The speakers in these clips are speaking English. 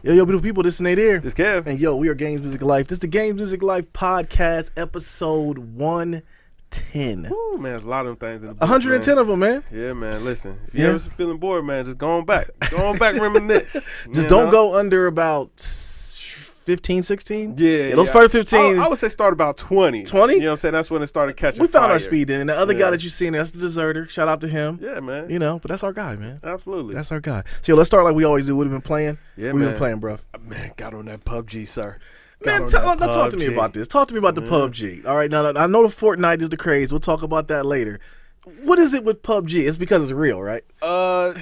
Yo, beautiful people, this is Nate here. This is Kev. And yo, we are Games Music Life. This is the Games Music Life podcast, episode 110. Ooh, man, there's a lot of them things in the book, 110 of them, man. Yeah, man, listen. If you ever feeling bored, man, just go on back. Go on back, reminisce. Just don't go under about 15, 16? Yeah. Those first 15. I would say start about 20. 20? You know what I'm saying? That's when it started catching We found fire. our speed in. And the other guy that you seen, that's the Deserter. Shout out to him. Yeah, man. You know, but that's our guy, man. Absolutely. That's our guy. So yo, let's start like we always do. What have been playing? Yeah, We've man. been playing, bro. Man, got on that PUBG, sir. Man, talk to me about this. Talk to me about the PUBG. All right, now I know the Fortnite is the craze. We'll talk about that later. What is it with PUBG? It's because it's real, right? Yeah.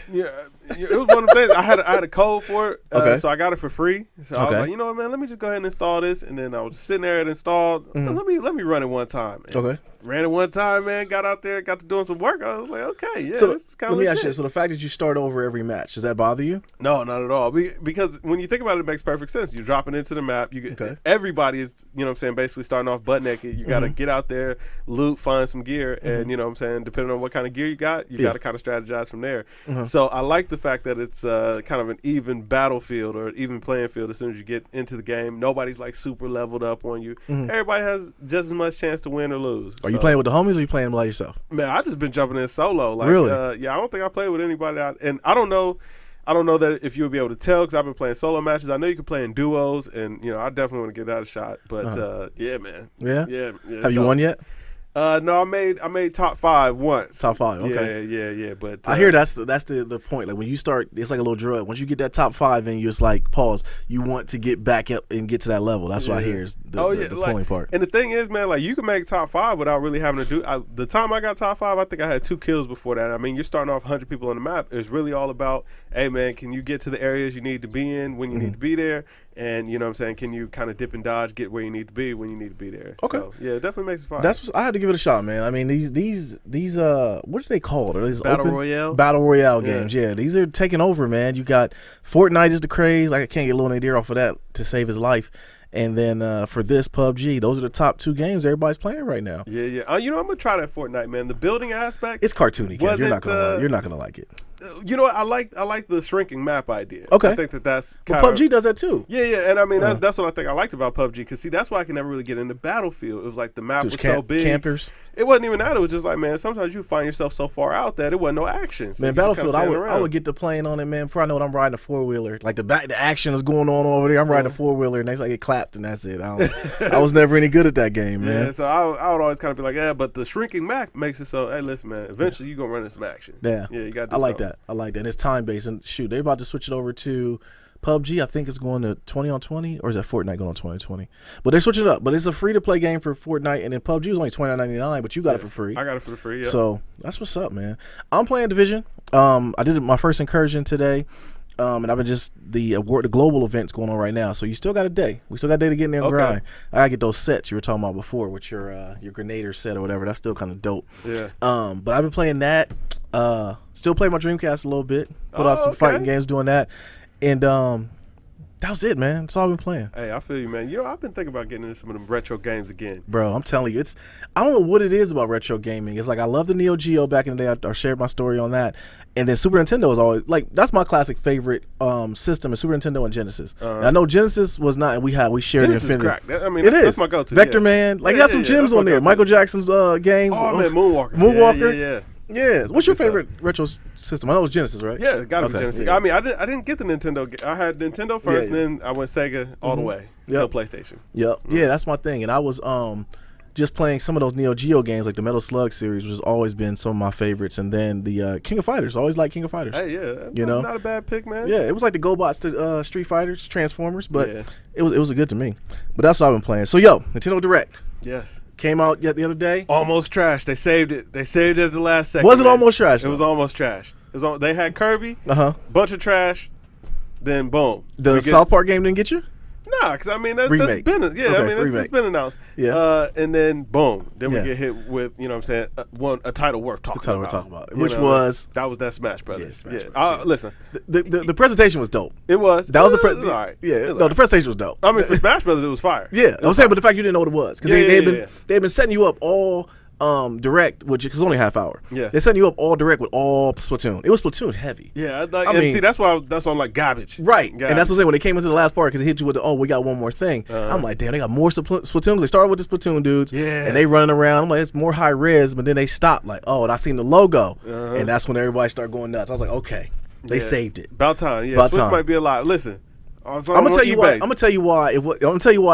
It was one of the things. I had a code for it, Okay. so I got it for free. So I was like, you know what, man, let me just go ahead and install this. And then I was sitting there and installed. Let me run it one time. And Okay. ran it one time, man. Got out there, got to doing some work. I was like, okay, yeah, So this is kind of let me legit. ask you, so the fact that you start over every match, does that bother you? No, not at all. Because when you think about it, it makes perfect sense. You're dropping into the map. You get everybody is, you know what I'm saying, basically starting off butt naked. You got to get out there, loot, find some gear, and you know what I'm saying, depending on what kind of gear you got to kind of strategize from there. So I like the fact that it's kind of an even battlefield or an even playing field as soon as you get into the game. Nobody's like super leveled up on you. Everybody has just as much chance to win or lose. Are you playing with the homies or are you playing by yourself? Man, I just been jumping in solo. Like, Really? Yeah, I don't think I played with anybody. And I don't know that if you would be able to tell because I've been playing solo matches. I know you can play in duos, and you know I definitely want to give that a shot. But yeah, man. Yeah? Yeah. Have you won yet? No, I made top 5 once. Top 5, okay. Yeah. But I hear that's the point. Like when you start, it's like a little drug. Once you get that top 5 and you're just like, pause, you want to get back up and get to that level. That's what I hear is the pulling part. And the thing is, man, like you can make top 5 without really having to do. The time I got top 5, I think I had 2 kills before that. I mean, you're starting off 100 people on the map. It's really all about, hey, man, can you get to the areas you need to be in when you need to be there? And you know what I'm saying, can you kind of dip and dodge, get where you need to be when you need to be there? Okay. So, yeah, it definitely makes it fun. I had to give it a shot, man. I mean, these what are they called? Are these Battle Royale? Battle Royale games, yeah. These are taking over, man. You got Fortnite is the craze. Like I can't get Lil Wayne off of that to save his life. And then for this PUBG, those are the top 2 games everybody's playing right now. Yeah. You know, I'm gonna try that Fortnite, man. The building aspect. It's cartoony, Kev. You're not gonna like it. You know what? I like the shrinking map idea. Okay. I think that's But kind of. PUBG does that too. Yeah, and I mean that's what I think I liked about PUBG because see that's why I can never really get into Battlefield. It was like the map was so big. Campers. It wasn't even that. It was just like, man, sometimes you find yourself so far out that it wasn't no action. So man, Battlefield, I would get to playing on it, man. Before I know it, I'm riding a 4-wheeler. Like the action is going on over there. I'm riding a 4-wheeler, and next I get clapped, and that's it. I was never any good at that game, man. Yeah, so I would always kind of be like, yeah, but the shrinking map makes it so, hey, listen, man, eventually you're going to run into some action. Yeah. Yeah, you got to do I like something. that. I like that. And it's time-based. And shoot, they're about to switch it over to PUBG. I think it's going to 20 on 20, or is that Fortnite going on 20 on 20? But they're switching it up. But it's a free-to-play game for Fortnite, and then PUBG was only $29.99, but you got it for free. I got it for free, yeah. So that's what's up, man. I'm playing Division. I did my first incursion today. And I've been the global event's going on right now, so you still got a day. We still got a day to get in there and grind. I gotta get those sets you were talking about before with your Grenader set or whatever. That's still kind of dope. Yeah. But I've been playing that. Still playing my Dreamcast a little bit. Put out some fighting games doing that, and that was it, man. That's all I've been playing. Hey, I feel you, man. I've been thinking about getting into some of them retro games again. Bro, I'm telling you, I don't know what it is about retro gaming. It's like I love the Neo Geo back in the day. I shared my story on that. And then Super Nintendo is always like that's my classic favorite system is Super Nintendo and Genesis. I know Genesis was not, and we shared Genesis Infinity. Crack. I mean, that's my go-to. Vector Man, like got some gems on there. Michael Jackson's game. Oh man, Moonwalker. Moonwalker. Yeah. What's your favorite retro system? I know it's Genesis, right? Yeah, it gotta be Genesis. Yeah. I mean, I didn't get the Nintendo. I had Nintendo first, and then I went Sega all the way until PlayStation. Yep. Yeah, that's my thing. And I was just playing some of those Neo Geo games, like the Metal Slug series, which has always been some of my favorites. And then the King of Fighters. Always like King of Fighters. Hey, yeah, not a bad pick, man. Yeah, it was like the GoBots to Street Fighters, Transformers, but it was good to me. But that's what I've been playing. So yo, Nintendo Direct. Yes. Came out yet the other day. Almost trash. They saved it. They saved it at the last second. Was it almost trash? It was almost trash. They had Kirby. Bunch of trash. Then boom. The South Park game didn't get you? Nah, because I mean that's been it's been announced. Yeah. And then boom, then we get hit with a title worth talking about. Which was that Smash Brothers. Yeah, Smash Brothers. Listen, the presentation was dope. It was. That was all right. Yeah, the presentation was dope. I mean, for Smash Brothers, it was fire. Yeah, I'm saying, but the fact you didn't know what it was because they've been setting you up all Direct, which is only a half hour. Yeah. They're setting you up all Direct with all Splatoon. It was Splatoon heavy. Yeah, I mean, see, that's why I'm like garbage. Right. Garbage. And that's what I'm saying when they came into the last part because it hit you with we got one more thing. I'm like, damn, they got more Splatoon. They started with the Splatoon dudes. Yeah. And they running around. I'm like, it's more high res, but then they stopped. Like, and I seen the logo, and that's when everybody started going nuts. I was like, okay, they saved it. About time. Yeah. About Switch time. might be a lot. Listen. I'm gonna tell you why. I'm gonna tell you why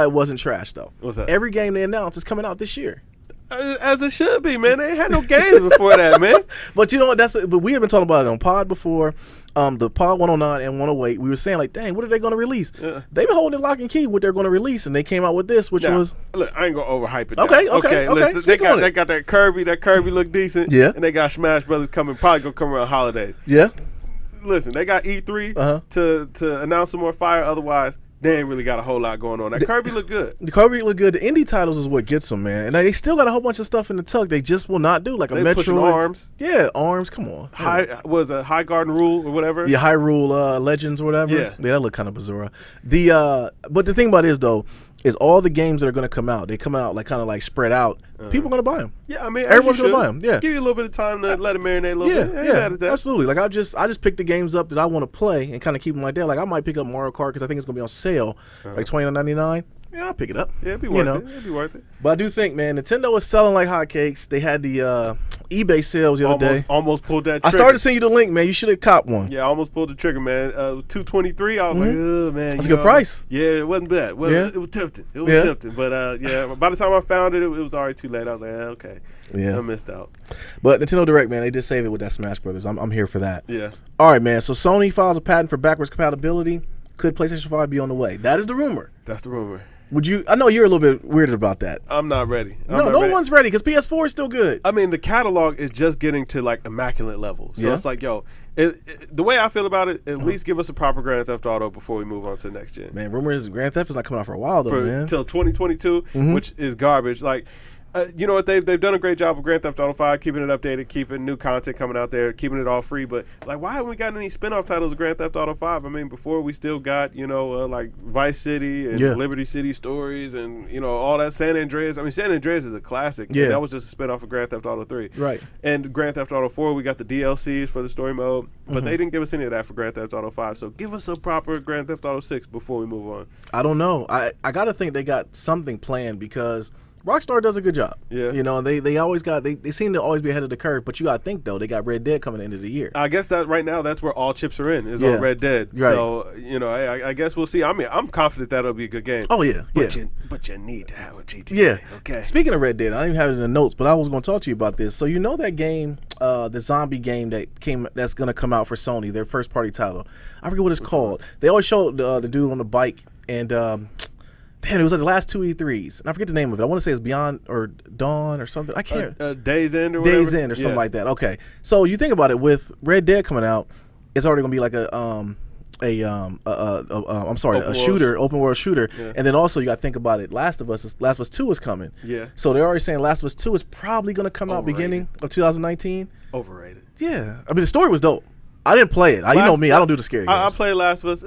it wasn't trash though. What's that? Every game they announced is coming out this year. As it should be, man. They ain't had no games before that, man. But you know what? But we have been talking about it on Pod before. The Pod 109 and 108. We were saying like, dang, what are they going to release? They've been holding lock and key what they're going to release, and they came out with this, which was. Look, I ain't gonna overhype it. Okay. They got that Kirby. That Kirby look decent. Yeah. And they got Smash Brothers coming. Probably gonna come around holidays. Yeah. Listen, they got E3 to announce some more fire. Otherwise, they ain't really got a whole lot going on. That Kirby look good. The Kirby look good. The indie titles is what gets them, man. And they still got a whole bunch of stuff in the tuck. They just will not do like a Metroid. Pushing ARMS. Yeah, ARMS. Come on. High Garden Rule or whatever. Yeah, Hyrule Legends or whatever. Yeah, that look kind of bizarre. But the thing about it is though, is all the games that are going to come out. They come out like kind of like spread out. People are going to buy them. Yeah, I mean everyone's going to buy them. Yeah, give you a little bit of time to let it marinate a little bit. Yeah, absolutely. Like I just pick the games up that I want to play and kind of keep them like that. Like I might pick up Mario Kart because I think it's going to be on sale, like $29.99. Yeah, I'll pick it up. Yeah, it'd be worth it. It'd be worth it. But I do think, man, Nintendo is selling like hotcakes. They had the eBay sales the other day. Almost pulled that trigger. I started to send you the link, man. You should have copped one. Yeah, I almost pulled the trigger, man. $223. I was like, oh, man. That's a good price. Yeah, it wasn't bad. It was tempting. It was tempting. But, by the time I found it, it was already too late. I was like, okay. Yeah. I missed out. But Nintendo Direct, man, they did save it with that Smash Brothers. I'm here for that. Yeah. All right, man. So Sony files a patent for backwards compatibility. Could PlayStation 5 be on the way? That is the rumor. That's the rumor. Would you? I know you're a little bit weirded about that. I'm not ready. No one's ready because PS4 is still good. I mean, the catalog is just getting to like immaculate level. So it's like, yo, the way I feel about it, at least give us a proper Grand Theft Auto before we move on to the next gen. Man, rumor is Grand Theft is not coming out for a while though, man. Until 2022, which is garbage. Like. You know what? They've done a great job with Grand Theft Auto 5, keeping it updated, keeping new content coming out there, keeping it all free. But like, why haven't we gotten any spinoff titles of Grand Theft Auto 5? I mean, before we still got like Vice City and Liberty City Stories and all that San Andreas. I mean, San Andreas is a classic. Yeah, that was just a spinoff of Grand Theft Auto 3. Right. And Grand Theft Auto 4, we got the DLCs for the story mode, but they didn't give us any of that for Grand Theft Auto 5. So give us a proper Grand Theft Auto 6 before we move on. I don't know. I gotta think they got something planned because Rockstar does a good job. Yeah. They always got they seem to always be ahead of the curve, but you gotta think though, they got Red Dead coming at the end of the year. I guess that right now that's where all chips are in, is on Red Dead. Right. So, I guess we'll see. I mean, I'm confident that'll be a good game. Oh yeah. But you need to have a GTA. Yeah. Okay. Speaking of Red Dead, I didn't have it in the notes, but I was gonna talk to you about this. So that game, the zombie game that's gonna come out for Sony, their first party title. I forget what it's called. They always show the dude on the bike and it was like the last two E3s, and I forget the name of it. I want to say it's Beyond or Dawn or something. I can't. Days End or whatever? Days End or something like that. Okay, so you think about it, with Red Dead coming out, it's already gonna be like a open world shooter, and then also you got to think about it. Last of Us 2 is coming. Yeah. So they're already saying Last of Us 2 is probably gonna come out beginning of 2019. Overrated. Yeah, I mean the story was dope. I didn't play it. You know me. I don't do the scary games. I played Last of Us,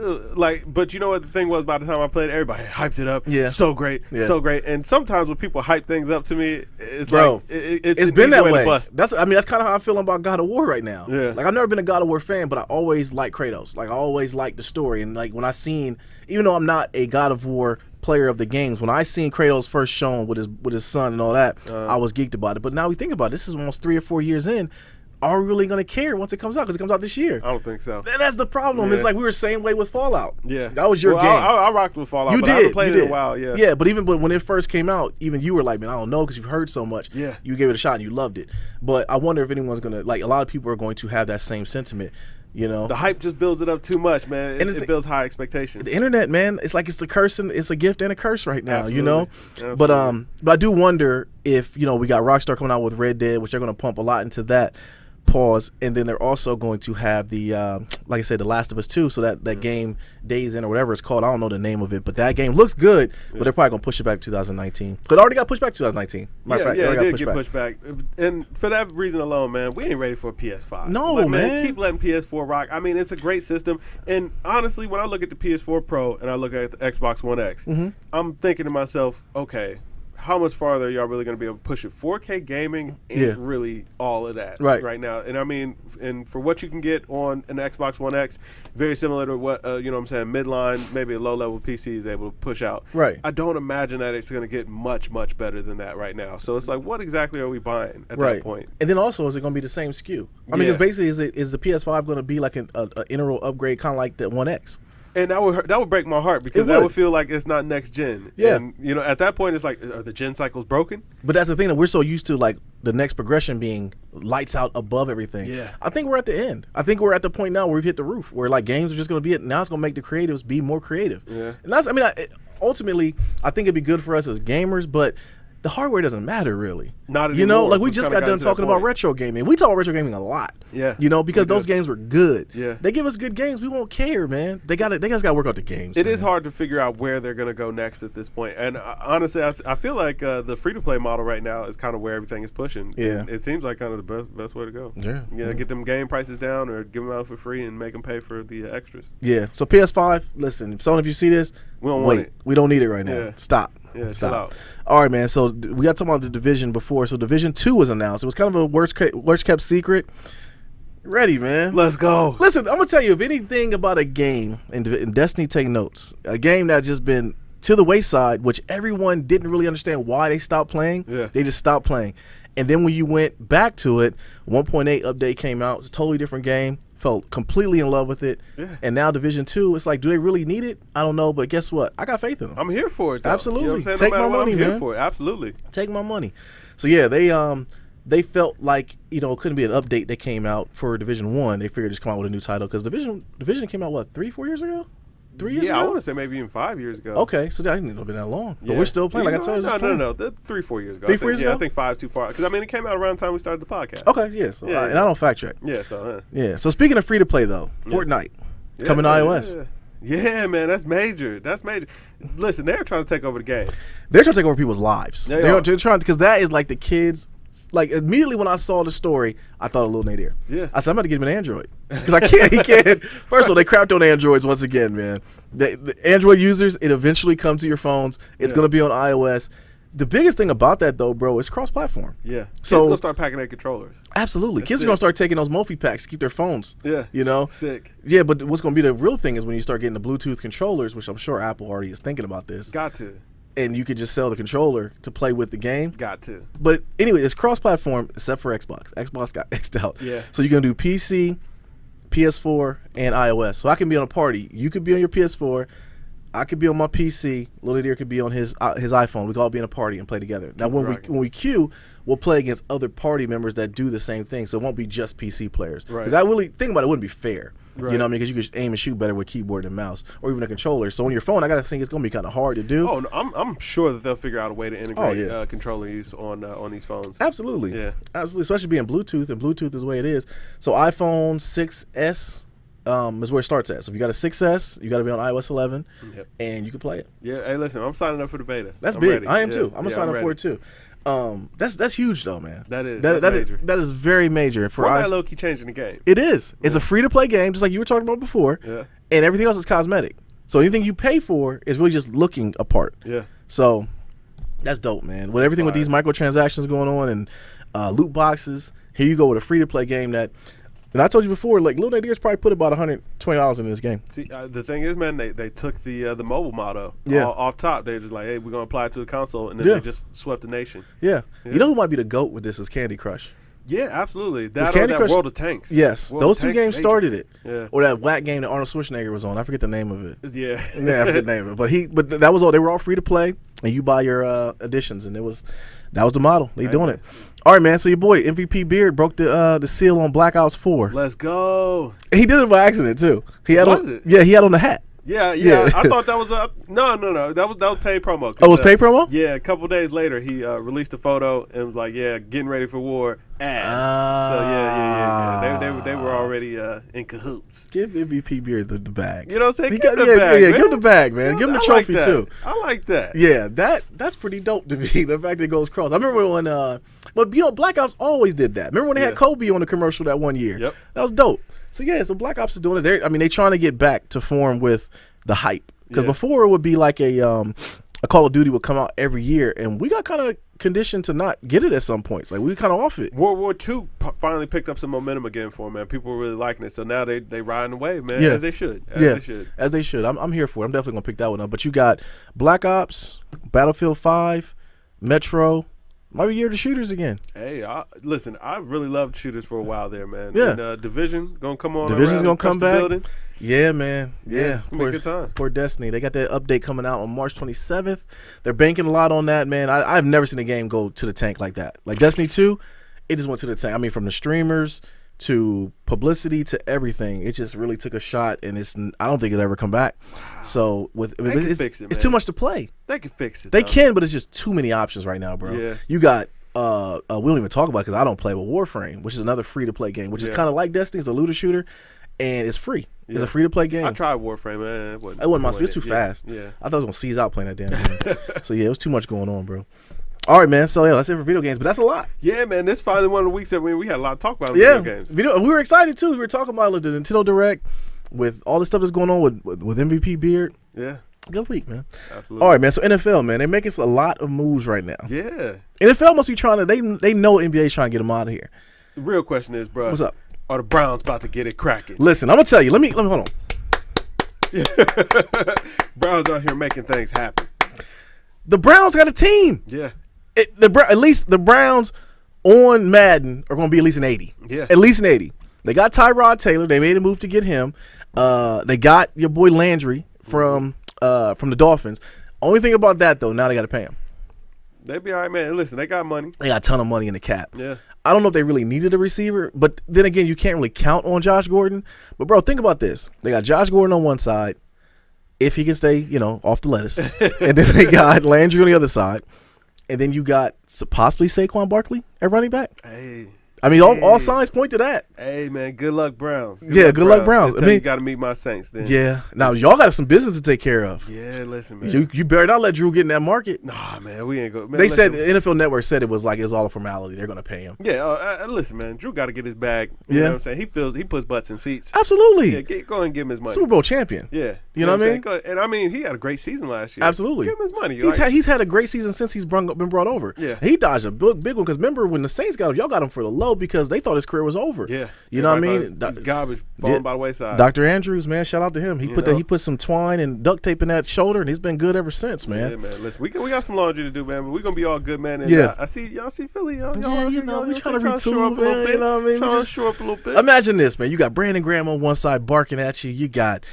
but you know what the thing was? By the time I played it, everybody hyped it up. Yeah, so great, so great. And sometimes when people hype things up to me, it's it's been that way. That's kind of how I feel about God of War right now. Yeah, like I've never been a God of War fan, but I always liked Kratos. Like I always liked the story, and like when I seen, even though I'm not a God of War player of the games, when I seen Kratos first shown with his son and all that, I was geeked about it. But now we think about it, this is almost 3 or 4 years in. Are we really going to care once it comes out? Because it comes out this year. I don't think so. That's the problem. Yeah. It's like we were the same way with Fallout. Yeah. That was your game. I rocked with Fallout, but I haven't played it in a while. Yeah. Yeah, but when it first came out, even you were like, man, I don't know, because you've heard so much. Yeah. You gave it a shot and you loved it. But I wonder if anyone's going to, like, a lot of people are going to have that same sentiment. The hype just builds it up too much, man. It builds high expectations. The internet, man, it's like it's a curse and it's a gift and a curse right now. Absolutely. Absolutely. But I do wonder if we got Rockstar coming out with Red Dead, which they're going to pump a lot into that. Pause, and then they're also going to have the like I said, the Last of Us 2, so that game Days In or whatever it's called, I don't know the name of it, but that game looks good, but they're probably going to push it back to 2019. But it already got pushed back to 2019. It did get pushed back. And for that reason alone, man, we ain't ready for a PS5. No, man. Keep letting PS4 rock. I mean, it's a great system, and honestly, when I look at the PS4 Pro and I look at the Xbox One X, I'm thinking to myself, okay, how much farther are y'all really going to be able to push it? 4K gaming ain't really all of that right now. And I mean, and for what you can get on an Xbox One X, very similar to what, you know what I'm saying, midline, maybe a low-level PC is able to push out. Right. I don't imagine that it's going to get much, much better than that right now. So it's like, what exactly are we buying at that point? And then also, is it going to be the same SKU? I mean, it's basically, is the PS5 going to be like an integral upgrade, kind of like the One X? And that would break my heart, because that would feel like it's not next gen. Yeah. And, you know, at that point, it's like, are the gen cycles broken? But that's the thing, that we're so used to, like, the next progression being lights out above everything. Yeah. I think we're at the end. I think we're at the point now where we've hit the roof, where, like, games are just going to be it. Now it's going to make the creatives be more creative. Yeah. And that's, I mean, ultimately, I think it'd be good for us as gamers, but the hardware doesn't matter really. Not anymore. You know, like we just got done talking about retro gaming. We talk about retro gaming a lot. Yeah. You know, because those games were good. Yeah. They give us good games. We won't care, man. They just got to work out the games. It is hard to figure out where they're going to go next at this point. And honestly, I feel like the free-to-play model right now is kind of where everything is pushing. Yeah. And it seems like kind of the best way to go. Yeah. Yeah, get them game prices down or give them out for free and make them pay for the extras. Yeah. So PS5, listen, if you see this, we don't want it. We don't need it right now. Yeah. Stop. Yeah, Stop. chill out. All right, man. So we got to talk about the Division before. So Division 2 was announced. It was kind of a worst kept secret. Ready, man. Let's go. Listen, I'm going to tell you, if anything about a game, and Destiny take notes, a game that just been to the wayside, which everyone didn't really understand why they stopped playing. Yeah. They just stopped playing. And then when you went back to it, 1.8 update came out. It's a totally different game. Felt completely in love with it. Yeah. And now Division 2, it's like, do they really need it? I don't know, but guess what? I got faith in them. I'm here for it, though. Absolutely. You know what I'm saying? Take no matter my what, money, I'm here man. for it. Absolutely. Take my money. So yeah, they felt like, you know, it couldn't be an update that came out for Division 1. They figured just come out with a new title because Division came out, what, 3-4 years ago? 3 years ago? I want to say maybe even 5 years ago. Okay, so that didn't have been that long. Yeah. But we're still playing. Like I told you, No. 3-4 years ago. 3-4 years ago? I think 5 too far. Because, I mean, it came out around the time we started the podcast. Okay, yeah. So, and I don't fact check. Yeah, so. Yeah. So speaking of free to play though, Fortnite coming to iOS. Yeah, man, that's major. That's major. Listen, they're trying to take over the game. They're trying to take over people's lives. They're trying, because that is like the kids. Like immediately when I saw the story, I thought of Lil Nadir. Yeah. I said, I'm about to get him an Android because he can't. First of all, they crapped on Androids once again, man. The Android users, it eventually comes to your phones. It's going to be on iOS. The biggest thing about that though, bro, is cross-platform. Yeah. So kids gonna start packing their controllers. Absolutely. Kids are gonna start taking those Mophie packs to keep their phones. Yeah. You know? Sick. Yeah, but what's gonna be the real thing is when you start getting the Bluetooth controllers, which I'm sure Apple already is thinking about this. Got to. And you could just sell the controller to play with the game. Got to. But anyway, it's cross-platform except for Xbox. Xbox got X'd out. Yeah. So you're gonna do PC, PS4, and iOS. So I can be on a party. You could be on your PS4. I could be on my PC. Lil Nadir could be on his iPhone. We could all be in a party and play together. Now, when we queue, we'll play against other party members that do the same thing. So it won't be just PC players. Right. Because I really think about it, wouldn't be fair. Right. You know what I mean? Because you could aim and shoot better with keyboard and mouse, or even a controller. So on your phone, I gotta think it's gonna be kind of hard to do. Oh, no, I'm sure that they'll figure out a way to integrate controller use on these phones. Absolutely. Yeah. Absolutely. Especially being Bluetooth, and Bluetooth is the way it is. So iPhone 6S. Is where it starts at. So if you got a 6S, you got to be on iOS 11, and you can play it. Yeah, hey, listen, I'm signing up for the beta. That's I'm big. ready. I am too. I'm gonna sign up for it too. That's huge though, man. That's major. That is very major for Fortnite low-key changing the game. It is. It's a free to play game, just like you were talking about before. Yeah. And everything else is cosmetic. So anything you pay for is really just looking apart. Yeah. So that's dope, man. With everything with these microtransactions going on and loot boxes, here you go with a free to play game that. And I told you before, like Lil Nadir's probably put about $120 in this game. See, the thing is, man, they took the mobile motto off top. They're just like, hey, we're gonna apply it to the console, and then they just swept the nation. Yeah. You know who might be the GOAT with this is Candy Crush. Yeah, absolutely. That Candy Crush, World of Tanks. Yes, World those of two Tanks games started it. Yeah. Or that whack game that Arnold Schwarzenegger was on. I forget the name of it. Yeah. I forget the name of it. But that was all. They were all free to play, and you buy your additions, and that was the model. They doing it. All right, man. So your boy MVP Beard broke the seal on Black Ops 4. Let's go. He did it by accident too. He had it? Yeah, he had on the hat. Yeah. I thought that was no. That was paid promo. Oh, it was paid promo? Yeah. A couple days later, he released a photo and was like, "Yeah, getting ready for war." So yeah. They were already in cahoots. Give MVP Beard the bag. You know what I'm saying? Give him the bag. Yeah, give him the bag, man. Give him the trophy too. I like that. Yeah, that's pretty dope to me. The fact that it goes cross. I remember when, but you know, Black Ops always did that. Remember when they had Kobe on the commercial that one year? Yep. That was dope. So yeah, so Black Ops is doing it. They're trying to get back to form with the hype, because before it would be like a a Call of Duty would come out every year, and we got kind of conditioned to not get it at some points. Like, we kind of off it. World War II finally picked up some momentum again for them, man. People were really liking it, so now they riding the wave, man, as they should. As they should. I'm here for it. I'm definitely going to pick that one up. But you got Black Ops, Battlefield 5, Metro. Might be year of the shooters again. Hey, listen, I really loved shooters for a while there, man. Yeah. And Division going to come on. Division's going to come back. Building. Yeah, man. Yeah. It's going to be a good time. Poor Destiny. They got that update coming out on March 27th. They're banking a lot on that, man. I've never seen a game go to the tank like that. Like Destiny 2, it just went to the tank. I mean, from the streamers to publicity to everything, it just really took a shot, and I don't think it'll ever come back. Wow. So it's too much to play. They can fix it. They can, but it's just too many options right now, bro. Yeah. You got we don't even talk about it because I don't play, but Warframe, which is another free-to-play game, which is kind of like Destiny. It's a looter shooter, and it's free. It's a free-to-play game. I tried Warframe, man. It wasn't my speed. It's too fast. Yeah. I thought I was going to seize out playing that damn game. So, yeah, it was too much going on, bro. All right, man. So, yeah, that's it for video games, but that's a lot. Yeah, man. This is finally one of the weeks that we had a lot to talk about video games. We were excited, too. We were talking about the Nintendo Direct with all the stuff that's going on with MVP Beard. Yeah. Good week, man. Absolutely. All right, man. So NFL, man, they're making a lot of moves right now. Yeah. NFL must be trying to. They know NBA's trying to get them out of here. The real question is, bro. What's up? Are the Browns about to get it cracking? Listen, I'm gonna tell you. Let me hold on. Yeah. Browns out here making things happen. The Browns got a team. Yeah. At least the Browns on Madden are gonna be at least an 80. Yeah. At least an 80. They got Tyrod Taylor. They made a move to get him. They got your boy Landry from the Dolphins. Only thing about that, though, now they got to pay him. They be all right, man. Listen, they got money. They got a ton of money in the cap. Yeah. I don't know if they really needed a receiver, but then again, you can't really count on Josh Gordon. But, bro, think about this. They got Josh Gordon on one side, if he can stay, off the lettuce. And then they got Landry on the other side. And then you got possibly Saquon Barkley at running back. Hey. I mean, all signs point to that. Hey, man, good luck, Browns. Good luck, Browns. I mean, you got to meet my Saints then. Yeah. Now, y'all got some business to take care of. Yeah, listen, man. You better not let Drew get in that market. Nah, man, we ain't go. Man, they said, the NFL Network said it was all a formality. They're going to pay him. Yeah, listen, man, Drew got to get his bag. You know what I'm saying? He puts butts in seats. Absolutely. Yeah, go ahead and give him his money. Super Bowl champion. Yeah. You know what I mean? And I mean, he had a great season last year. Absolutely. Give him his money. He's had a great season since he's been brought over. Yeah. He dodged a big one because remember when the Saints got him, y'all got him for the low because they thought his career was over. Yeah. You know what I mean? Garbage falling by the wayside. Dr. Andrews, man, shout out to him. He put some twine and duct tape in that shoulder, and he's been good ever since, man. Yeah, man. Listen, we got some laundry to do, man, but we're gonna be all good, man. And, yeah. I see Philly, we're trying to retool, man. You know what I mean? Trying to shore up a little bit. Imagine this, man. You got Brandon Graham on one side barking at you. You got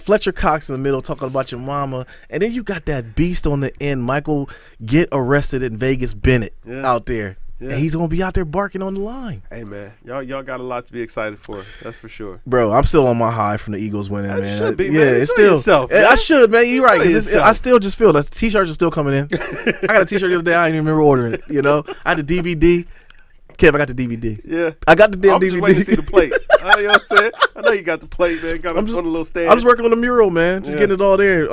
Fletcher Cox in the middle talking about your mama, and then you got that beast on the end, Michael Get Arrested in Vegas Bennett out there. Yeah. And he's gonna be out there barking on the line. Hey, man, y'all got a lot to be excited for. That's for sure, bro. I'm still on my high from the Eagles winning, man. Should be, yeah, man. it's still. Yourself, man. I should, man. You're right. I still just feel that the t-shirts are still coming in. I got a t-shirt the other day. I didn't even remember ordering it. I had the DVD. Kev, I got the DVD. Yeah, I got the damn DVD. I'm just waiting to see the plate. You know what I'm saying? I know you got the plate, man. Got it on a little stand. I'm just working on the mural, man. Just getting it all there.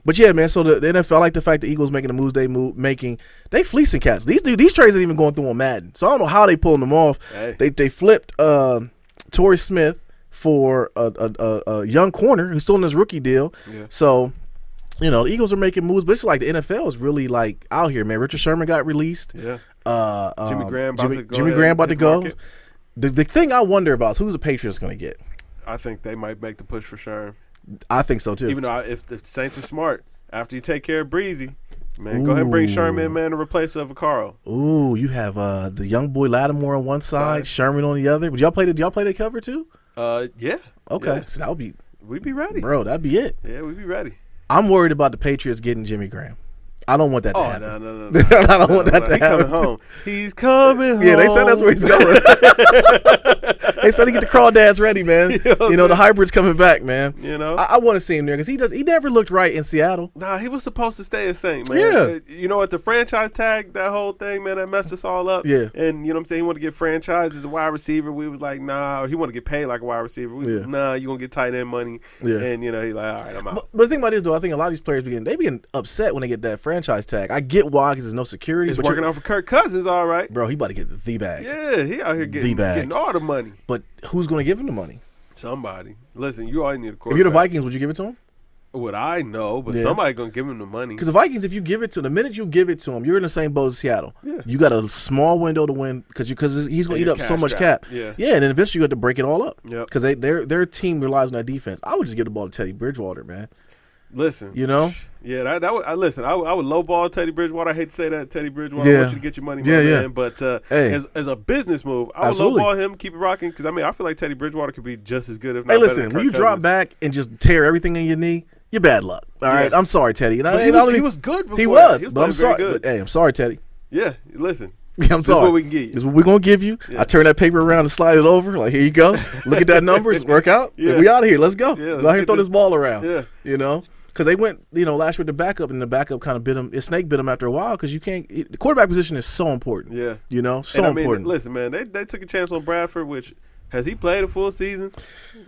But yeah, man. So the NFL, I like the fact the Eagles making the moves they fleecing cats. These trades ain't even going through on Madden. So I don't know how they pulling them off. Hey. They flipped Torrey Smith for a young corner who's still in his rookie deal. Yeah. So the Eagles are making moves, but it's like the NFL is really like out here, man. Richard Sherman got released. Yeah. Jimmy Graham about to go. The thing I wonder about is who's the Patriots going to get. I think they might make the push for Sherman. I think so too. Even though if the Saints are smart, after you take care of Breezy, man, go ahead and bring Sherman, man, to replace Vaccaro. Ooh, you have the young boy Lattimore on one side, Sherman on the other. Did y'all play the cover too? Yeah. Okay, yeah. so we'd be ready, bro. That'd be it. Yeah, we'd be ready. I'm worried about the Patriots getting Jimmy Graham. I don't want that to happen. No. I don't want that to happen. He's coming home. He's coming home. Yeah, they said that's where he's going. They said to get the crawdads ready, man. The hybrid's coming back, man. I want to see him there because he never looked right in Seattle. Nah, he was supposed to stay a Saint, man. Yeah. You know what? The franchise tag, that whole thing, man, that messed us all up. Yeah. And you know what I'm saying? He wanted to get franchised as a wide receiver. We was like, nah. He wanted to get paid like a wide receiver. We was like, nah, you going to get tight end money. Yeah. And, he's like, all right, I'm out. But the thing about this, though, I think a lot of these players be getting upset when they get that franchise tag. I get why, because there's no security. It's working out for Kirk Cousins, all right. Bro, he about to get the bag. Yeah, he out here getting all the money. But who's going to give him the money? Somebody. Listen, you always need a quarterback. If you're the Vikings, would you give it to him? Would I know? But somebody gonna give him the money. Because the Vikings, if you give it to the minute you give it to him, you're in the same boat as Seattle. Yeah. You got a small window to win because he's gonna eat up so much cap. Yeah, and then eventually you have to break it all up. Yep. Because their team relies on that defense. I would just give the ball to Teddy Bridgewater, man. Listen, you know, yeah, that would. I would lowball Teddy Bridgewater. I hate to say that, Teddy Bridgewater. I want you to get your money, man. But as a business move, I would lowball him, keep it rocking. Because I feel like Teddy Bridgewater could be just as good, if not better. Hey, listen, when you drop back and just tear everything in your knee, you're bad luck. All right, I'm sorry, Teddy. And he was good before. He was, but I'm sorry. Hey, I'm sorry, Teddy. Yeah, listen. Yeah, I'm sorry. This is what we can get you. This is what we're going to give you. Yeah. I turn that paper around and slide it over. Like, here you go. Look at that number. It's work out. Yeah. We out of here. Let's go. Yeah, go ahead and throw this ball around. Yeah. You know? Because they went, last year with the backup, and the backup kind of bit him. Snake bit him after a while because you can't. The quarterback position is so important. Yeah. Important. Listen, man, they took a chance on Bradford, which has he played a full season?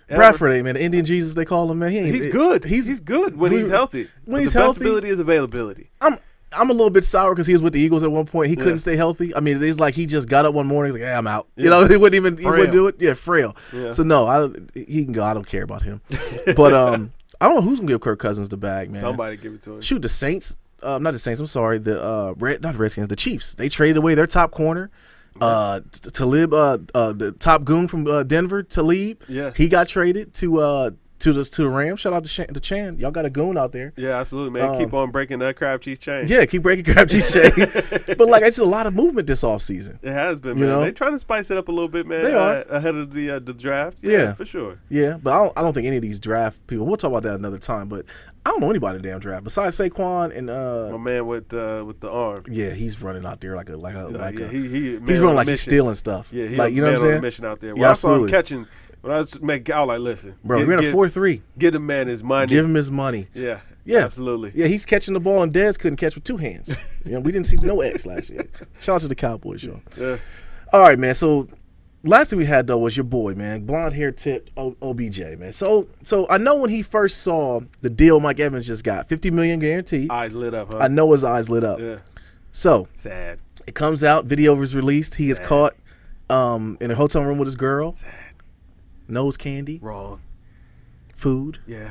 Bradford, man, the Indian Jesus they call him, man. He's good. He's good when he's healthy. When he's healthy, best ability is availability. I'm a little bit sour because he was with the Eagles at one point. He couldn't stay healthy. I mean, it's like he just got up one morning. He's like, "Hey, I'm out." Yeah. He wouldn't do it. Yeah, frail. Yeah. So no, he can go. I don't care about him. But I don't know who's gonna give Kirk Cousins the bag, man. Somebody give it to him. Shoot, the Saints. Not the Saints. I'm sorry. Not the Redskins. The Chiefs. They traded away their top corner. Talib, the top goon from Denver, Talib. Yeah, he got traded to the Rams. Shout out to Chan. Y'all got a goon out there. Yeah, absolutely, man. Keep on breaking that crab cheese chain. Yeah, keep breaking crab cheese chain. But it's a lot of movement this offseason. It has been, man. They're trying to spice it up a little bit, man. They are ahead of the draft. Yeah, for sure. Yeah, but I don't think any of these draft people. We'll talk about that another time. But I don't know anybody in the damn draft besides Saquon and my man with the arm. Yeah, he's running out there he's he's running like he's stealing stuff. Yeah, you know what I'm saying? On a mission out there. Well, yeah, absolutely. I saw him catching. When I was making, I was like, listen, bro, we're in a 4-3. Give the man his money. Give him his money. Yeah, absolutely. Yeah, he's catching the ball, and Dez couldn't catch with two hands. We didn't see no X last year. Shout out to the Cowboys, y'all. Yeah. All right, man. So last thing we had though was your boy, man, blonde hair tipped OBJ, man. So I know when he first saw the deal Mike Evans just got, $50 million guaranteed. Eyes lit up, huh? I know his eyes lit up. Yeah. So sad. It comes out, video was released. He is caught in a hotel room with his girl. Sad. Nose candy. Wrong. Food. Yeah.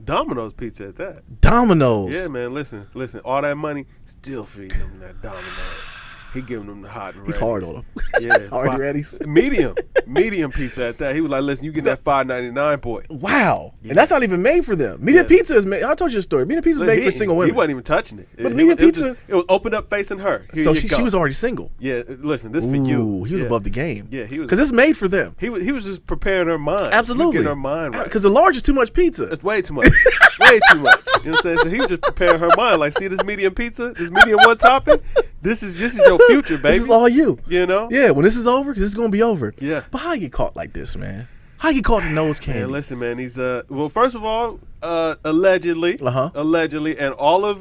Domino's pizza at that. Domino's. Yeah, man. Listen. All that money, still feeding them that Domino's. He giving them the hot and ready. He's hard on them. Yeah. Hard and ready's. Medium pizza at that. He was like, listen, you get that $5.99, boy. Wow. Yeah. And that's not even made for them. Medium pizza is made. I told you a story. Medium pizza is made for single women. He wasn't even touching it. But medium pizza. It was opened up facing her. So she was already single. Yeah. Listen, this for you. He was above the game. Yeah. He was. Because it's made for them. He was just preparing her mind. Absolutely. He was getting her mind right. Because the large is too much pizza. It's way too much. Way too much. You know what I'm saying? So he was just preparing her mind. Like, see this medium pizza? This medium one topping? This is your future, baby. This is all you. You know? Yeah, when this is over, because this is going to be over. Yeah. But how you get caught like this, man? How you get caught in nose candy? Man, listen, man. He's well, first of all, allegedly, and all of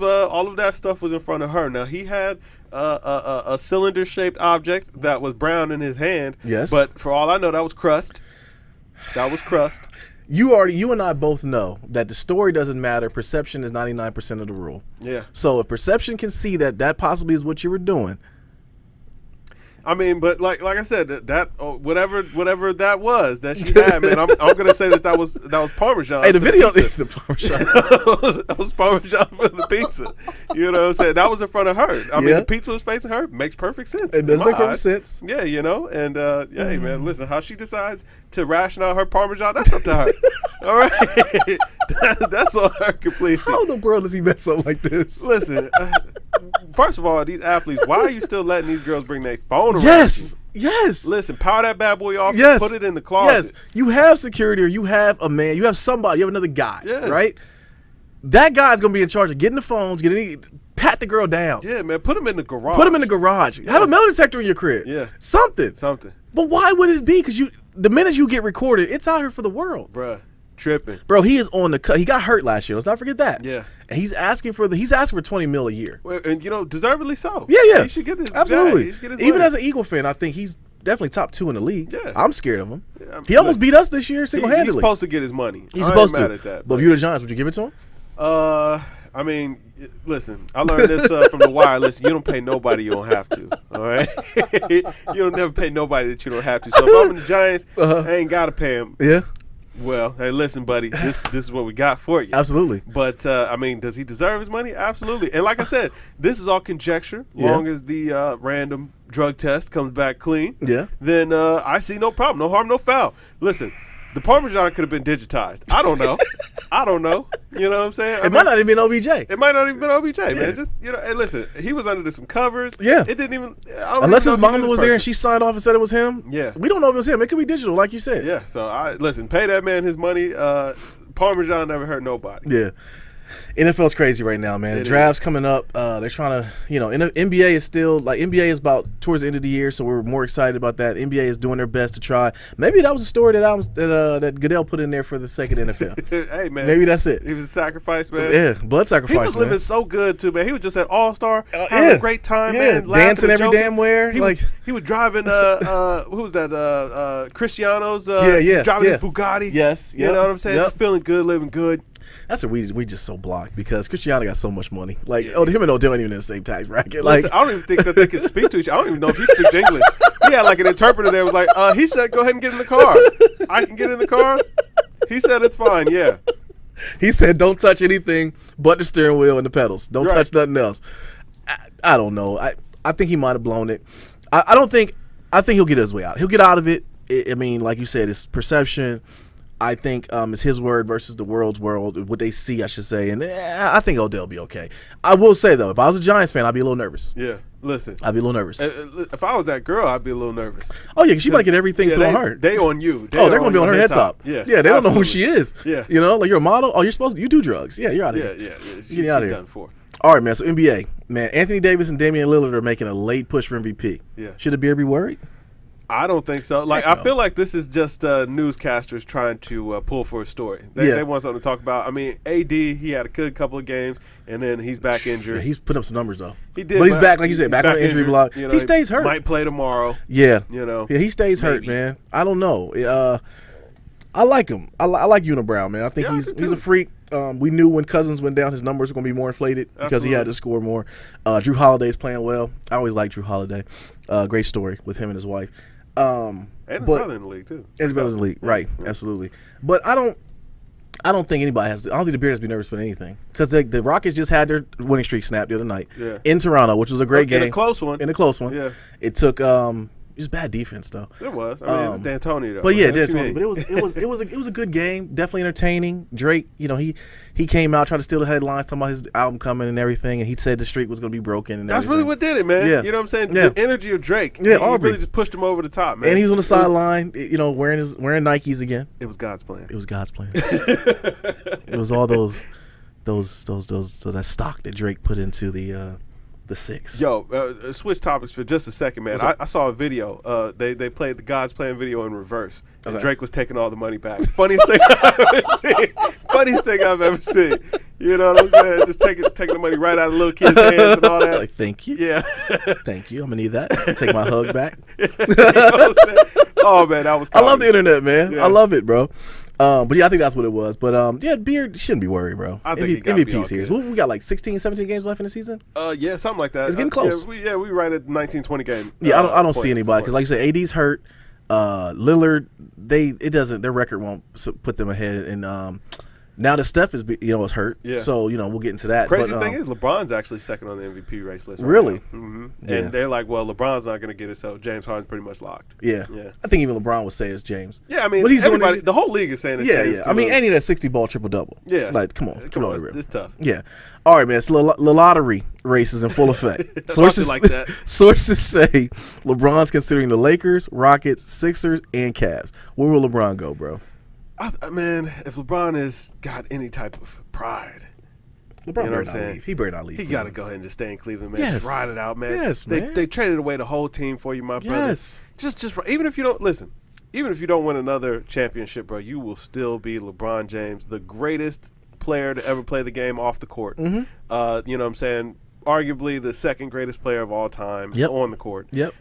that stuff was in front of her. Now he had a cylinder-shaped object that was brown in his hand. Yes. But for all I know, that was crust. You and I both know that the story doesn't matter. Perception is 99% of the rule. Yeah. So if perception can see that possibly is what you were doing. I mean, but like I said, that whatever that was that she had, man, I'm gonna say that was Parmesan. Hey, the video is the Parmesan. That was Parmesan for the pizza. You know what I'm saying? That was in front of her. I mean, the pizza was facing her. Makes perfect sense. It does make perfect sense. Yeah, and hey, man, listen, how she decides to ration out her Parmesan, that's up to her. All right, that's on her completely. How in the world does he mess up like this? Listen. First of all, these athletes, why are you still letting these girls bring their phone around? Yes. Listen, power that bad boy off. Yes. Put it in the closet. Yes. You have security, or you have a man, you have somebody, you have another guy, right? That guy's gonna be in charge of getting the phones, pat the girl down. Yeah, man. Put him in the garage. Yeah. Have a metal detector in your crib. Yeah. Something. But why would it be? Because the minute you get recorded, it's out here for the world, bruh. Tripping, bro. He is on the cut. He got hurt last year. Let's not forget that. Yeah, and he's asking for $20 million a year. Well, and deservedly so. Yeah. He should get this. Absolutely. He should get his Even money. as an Eagle fan, I think he's definitely top 2 in the league. Yeah, I'm scared of him. Yeah, he almost beat us this year single-handedly. He's supposed to get his money. He's supposed to. Mad at that, but if you're the Giants, would you give it to him? I mean, listen, I learned this from The Wire. Listen, you don't pay nobody you don't have to. All right, you don't never pay nobody that you don't have to. So if I'm in the Giants, I ain't gotta pay him. Yeah. Well, hey, listen, buddy. This is what we got for you. Absolutely. But I mean, does he deserve his money? Absolutely. And like I said, this is all conjecture. Long as the random drug test comes back clean, then I see no problem, no harm, no foul. Listen, the Parmesan could have been digitized. I don't know. I don't know. You know what I'm saying? It might not even been OBJ. It might not even been OBJ, man. Just, hey, listen, he was under some covers. Yeah. It didn't even. Unless his mama was there and she signed off and said it was him. Yeah. We don't know if it was him. It could be digital, like you said. Yeah. So, listen, pay that man his money. Parmesan never hurt nobody. Yeah. NFL's crazy right now, man. The draft's coming up. They're trying to, NBA is still, NBA is about towards the end of the year, so we're more excited about that. NBA is doing their best to try. Maybe that was a story that Goodell put in there for the second NFL. Hey, man. Maybe that's it. He was a sacrifice, man. Yeah, blood sacrifice, He was living so good, too, man. He was just at All-Star, having a great time, man. Dancing every damn where. He was driving, who was that, Cristiano's, driving his Bugatti. Yes. You know what I'm saying? Just feeling good, living good. That's what we just so blocked because Cristiano got so much money. Him and Odell ain't even in the same tax bracket. Listen, I don't even think that they could speak to each other. I don't even know if he speaks English. He had an interpreter there was he said, go ahead and get in the car. I can get in the car. He said it's fine, yeah. He said don't touch anything but the steering wheel and the pedals. Don't touch nothing else. I don't know. I think he might have blown it. I think he'll get his way out. He'll get out of it. I mean, like you said, it's perception. I think it's his word versus the world's world, what they see, I should say. And I think Odell will be okay. I will say, though, if I was a Giants fan, I'd be a little nervous. Yeah, listen. I'd be a little nervous. If I was that girl, I'd be a little nervous. Oh, yeah, because she might get everything put on her. They on you. They're going to be on her head top. Yeah, they don't know who she is. Yeah. You're a model. Oh, you do drugs. Yeah, you're out of here. Yeah. She's out of here. Done for. All right, man, so NBA. Man, Anthony Davis and Damian Lillard are making a late push for MVP. Yeah. Should the beer be worried? I don't think so. I feel like this is just newscasters trying to pull for a story. They want something to talk about. I mean, AD, he had a good couple of games, and then he's back injured. Yeah, he's put up some numbers, though. He did. But he's back, like you said, back on the injury block. He stays hurt. Might play tomorrow. Yeah. Yeah, he stays hurt, man. I don't know. I like him. I like Unibrow, man. I think he's a freak. We knew when Cousins went down, his numbers were going to be more inflated because he had to score more. Drew Holiday's playing well. I always like Drew Holiday. Great story with him and his wife. And his brother in the league too. And his brother's in the league, right? Absolutely. But I don't think anybody has. I don't think the Bears be nervous about anything because the Rockets just had their winning streak snapped the other night in Toronto, which was a great game. In a close one. Yeah. It took. It was bad defense though. It was. I mean, it was D'Antoni though. But yeah, D'Antoni. But it was a good game. Definitely entertaining. Drake, he came out trying to steal the headlines, talking about his album coming and everything, and he said the streak was going to be broken. And that's really what did it, man. Yeah. You know what I'm saying? The energy of Drake. Yeah, he really just pushed him over the top, man. And he was on the sideline, wearing Nikes again. It was God's plan. It was God's plan. It was all that stock that Drake put into the six. Yo, switch topics for just a second, man. I saw a video. They played the God's Plan video in reverse, and Drake was taking all the money back. Funniest thing I've ever seen. Funniest thing I've ever seen. You know what I'm saying? Just taking the money right out of little kids' hands and all that. Like, thank you. Yeah. Thank you. I'm gonna need that. Take my hug back. You know what I'm saying? Oh man, that was. I love the internet, man. Yeah. I love it, bro. But yeah, I think that's what it was. But Beard shouldn't be worried, bro. I think MVP series. We got 16, 17 games left in the season. Yeah, something like that. It's getting close. We right at 19, 20 game. Yeah, I don't see anybody because, like you said, AD's hurt. Lillard, their record won't put them ahead. And now that Steph is hurt, so we'll get into that. Crazy thing is LeBron's actually second on the MVP race list. Really? Mm-hmm. Yeah. And they're like, well, LeBron's not going to get it, so James Harden's pretty much locked. Yeah. I think even LeBron would say it's James. Yeah, I mean, the whole league is saying it's James. Yeah. I mean, and he had a 60-ball triple-double. Yeah. Like, come on, it's tough. Yeah. All right, man. So the lottery race is in full effect. Sources like that. Sources say LeBron's considering the Lakers, Rockets, Sixers, and Cavs. Where will LeBron go, bro? Man, if LeBron has got any type of pride, LeBron better not leave. He better not leave. He got to go ahead and just stay in Cleveland, man. Yes. Just ride it out, man. Yes, man. They traded away the whole team for you, my brother. Yes. Just even if you don't listen, even if you don't win another championship, bro, you will still be LeBron James, the greatest player to ever play the game off the court. Mm-hmm. You know what I'm saying? Arguably the second greatest player of all time on the court. Yep.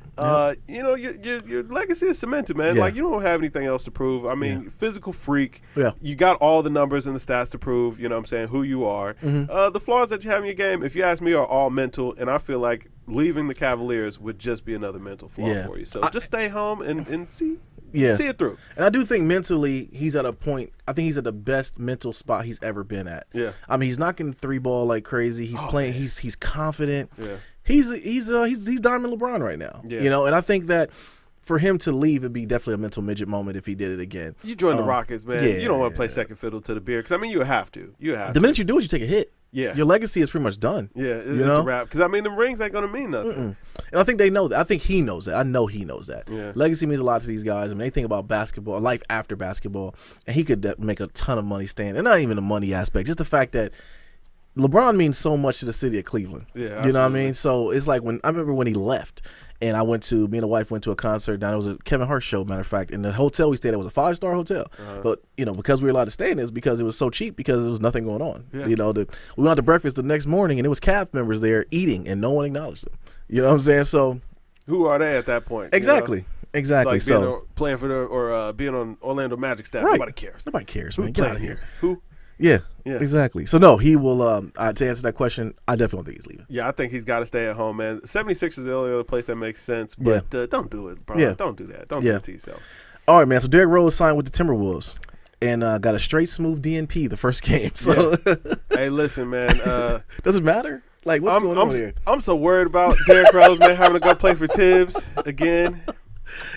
Your legacy is cemented, man. Yeah. Like, you don't have anything else to prove. I mean, physical freak. Yeah. You got all the numbers and the stats to prove, you know what I'm saying, who you are. Mm-hmm. The flaws that you have in your game, if you ask me, are all mental, and I feel like leaving the Cavaliers would just be another mental flaw for you. So just stay home and see. see it through. And I do think mentally he's at a point. I think he's at the best mental spot he's ever been at. Yeah. I mean, he's knocking the 3 ball like crazy. He's playing. Man. He's confident. Yeah. He's Diamond LeBron right now. Yeah. You know, and I think that for him to leave, it'd be definitely a mental midget moment if he did it again. You join the Rockets, man. You don't want to play second fiddle to the beer because I mean you have to. The minute you do it, you take a hit. Yeah. Your legacy is pretty much done. Yeah, it's a wrap. Because, I mean, the rings ain't going to mean nothing. And I think they know that. I think he knows that. I know he knows that. Yeah. Legacy means a lot to these guys. I mean, they think about basketball, life after basketball, and he could make a ton of money staying. And not even the money aspect, just the fact that LeBron means so much to the city of Cleveland. Yeah, absolutely. You know what I mean? So it's like I remember when he left. And me and the wife went to a concert down. It was a Kevin Hart show, matter of fact. And the hotel we stayed at was a 5-star hotel. But, you know, because we were allowed to stay in this, because it was so cheap, because there was nothing going on. Yeah. You know, we went out to breakfast the next morning, and it was Cavs members there eating, and no one acknowledged them. You know what I'm saying? So, who are they at that point? Exactly. You know? Exactly. Like playing for or being on Orlando Magic staff. Right. Nobody cares. Nobody cares, man. Get out of here. Who? Yeah, exactly. So, no, he will, to answer that question, I definitely think he's leaving. Yeah, I think he's got to stay at home, man. 76 is the only other place that makes sense, but don't do it, bro. Yeah. Don't do that. Don't do it to yourself. All right, man. So, Derrick Rose signed with the Timberwolves and got a straight smooth DNP the first game. So, hey, listen, man. Does it matter? Like, what's going on here? I'm so worried about Derrick Rose, man, having to go play for Tibbs again.